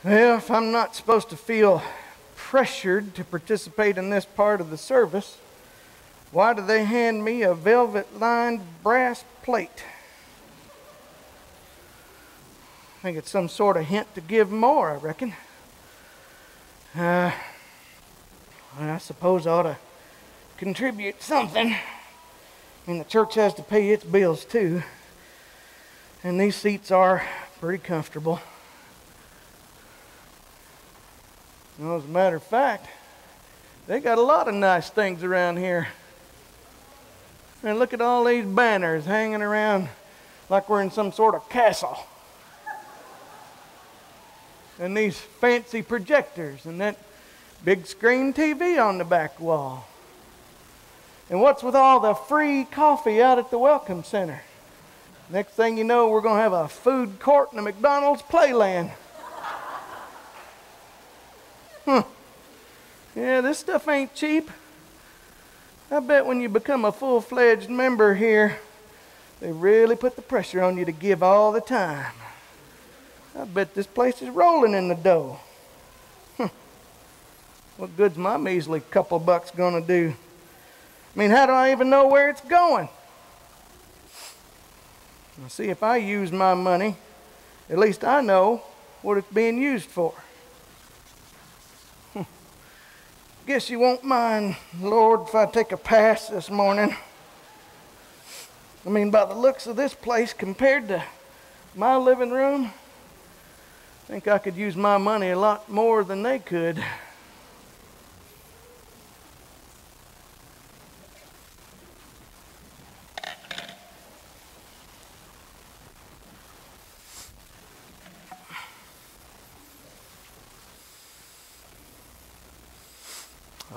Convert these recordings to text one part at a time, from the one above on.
Well, if I'm not supposed to feel pressured to participate in this part of the service, why do they hand me a velvet-lined brass plate? I think it's some sort of hint to give more, I reckon. I suppose I ought to contribute something. I mean, the church has to pay its bills too. And these seats are pretty comfortable. Well, as a matter of fact, they got a lot of nice things around here. And look at all these banners hanging around like we're in some sort of castle. And these fancy projectors and that big screen TV on the back wall. And what's with all the free coffee out at the Welcome Center? Next thing you know, we're going to have a food court and a McDonald's playland. Yeah, this stuff ain't cheap. I bet when you become a full-fledged member here, they really put the pressure on you to give all the time. I bet this place is rolling in the dough. What good's my measly couple bucks gonna do? I mean, how do I even know where it's going? Now, see, if I use my money, at least I know what it's being used for. Guess you won't mind, Lord, if I take a pass this morning. I mean, by the looks of this place compared to my living room, I think I could use my money a lot more than they could.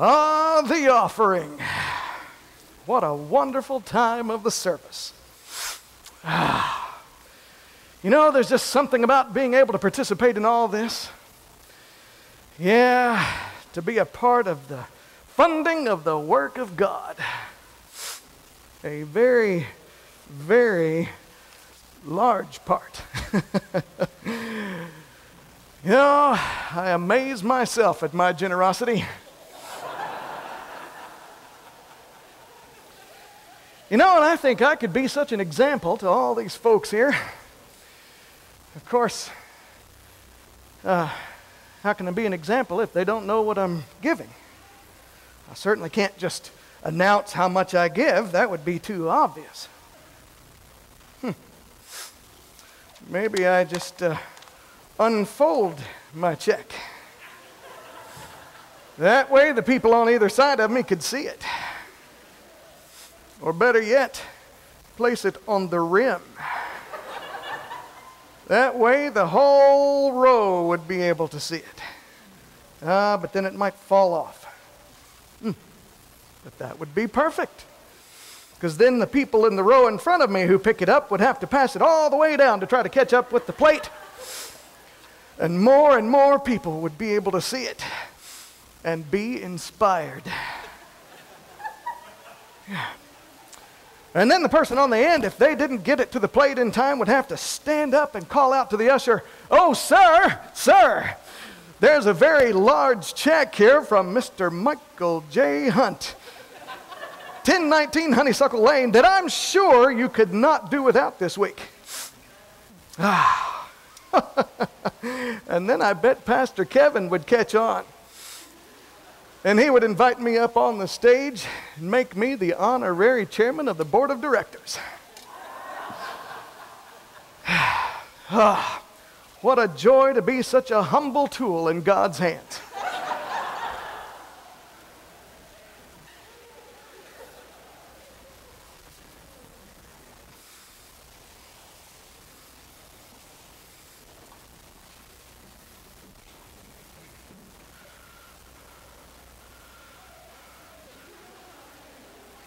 Ah, the offering. What a wonderful time of the service. You know, there's just something about being able to participate in all this. Yeah, to be a part of the funding of the work of God. A very, very large part. You know, I amaze myself at my generosity. You know, and I think I could be such an example to all these folks here. Of course, how can I be an example if they don't know what I'm giving? I certainly can't just announce how much I give. That would be too obvious. Maybe I just unfold my check. That way the people on either side of me could see it. Or better yet, place it on the rim. That way the whole row would be able to see it. But then it might fall off. But that would be perfect. Because then the people in the row in front of me who pick it up would have to pass it all the way down to try to catch up with the plate. And more people would be able to see it and be inspired. Yeah. And then the person on the end, if they didn't get it to the plate in time, would have to stand up and call out to the usher, "Oh, sir, there's a very large check here from Mr. Michael J. Hunt, 1019 Honeysuckle Lane, that I'm sure you could not do without this week." And then I bet Pastor Kevin would catch on. And he would invite me up on the stage and make me the honorary chairman of the board of directors. What a joy to be such a humble tool in God's hands.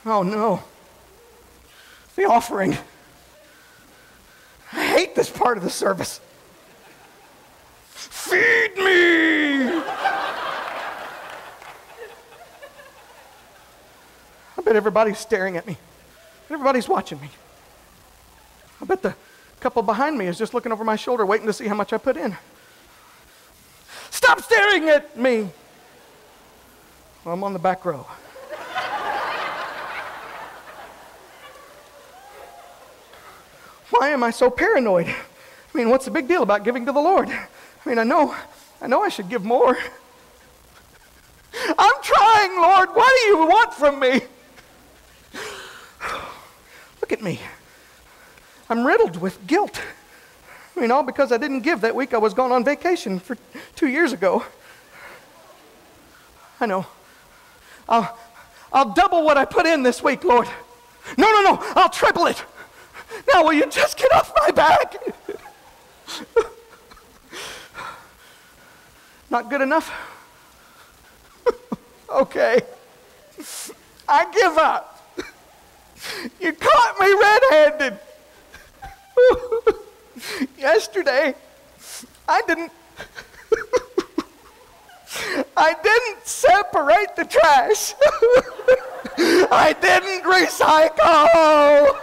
Oh no, the offering. I hate this part of the service. Feed me! I bet everybody's staring at me. Everybody's watching me. I bet the couple behind me is just looking over my shoulder waiting to see how much I put in. Stop staring at me. Well, I'm on the back row. Why am I so paranoid? I mean, what's the big deal about giving to the Lord? I mean, I know I should give more. I'm trying, Lord. What do you want from me? Look at me. I'm riddled with guilt. I mean, all because I didn't give that week I was gone on vacation for 2 years ago. I know. I'll double what I put in this week, Lord. No, I'll triple it. Now will you just get off my back? Not good enough? Okay. I give up. You caught me red-handed. Yesterday, I didn't separate the trash. I didn't recycle.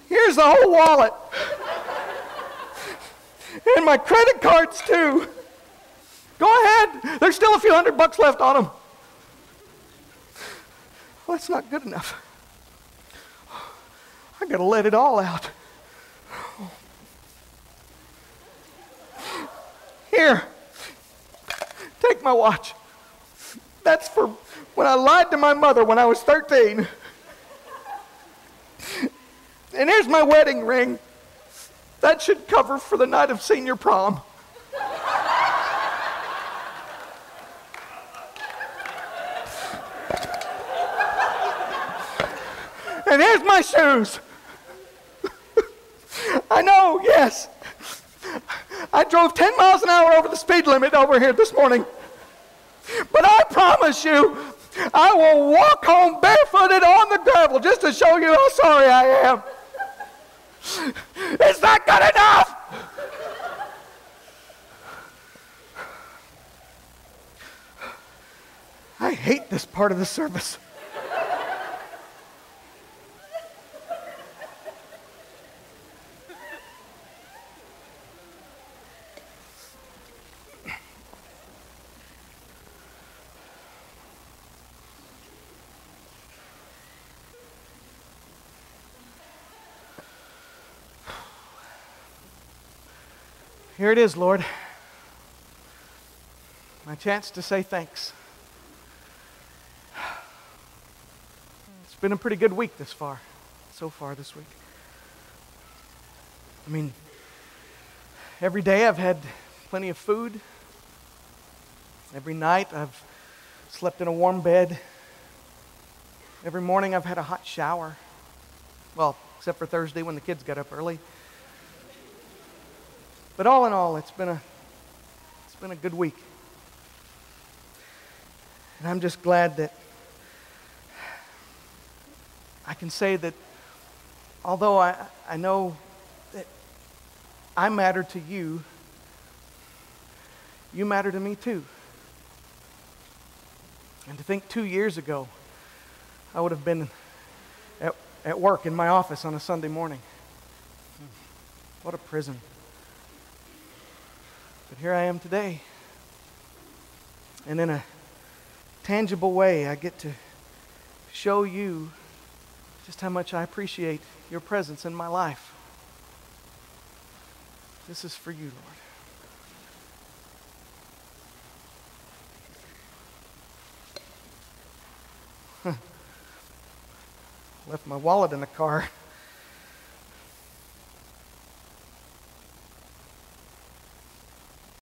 Here's the whole wallet. And my credit cards too. Go ahead. There's still a few $100 left on them. Well, that's not good enough. I gotta let it all out. Here, take my watch. That's for when I lied to my mother when I was 13. And here's my wedding ring. That should cover for the night of senior prom. And here's my shoes. I know, yes. I drove 10 miles an hour over the speed limit over here this morning. But I promise you, I will walk home barefooted on the gravel just to show you how sorry I am. Is that good enough? I hate this part of the service. Here it is, Lord. My chance to say thanks. It's been a pretty good week so far this week. I mean, every day I've had plenty of food. Every night I've slept in a warm bed. Every morning I've had a hot shower. Well, except for Thursday when the kids got up early. But all in all, it's been a good week. And I'm just glad that I can say that although I know that I matter to you, you matter to me too. And to think 2 years ago, I would have been at work in my office on a Sunday morning. What a prison. But here I am today. And in a tangible way, I get to show you just how much I appreciate your presence in my life. This is for you, Lord. Left my wallet in the car.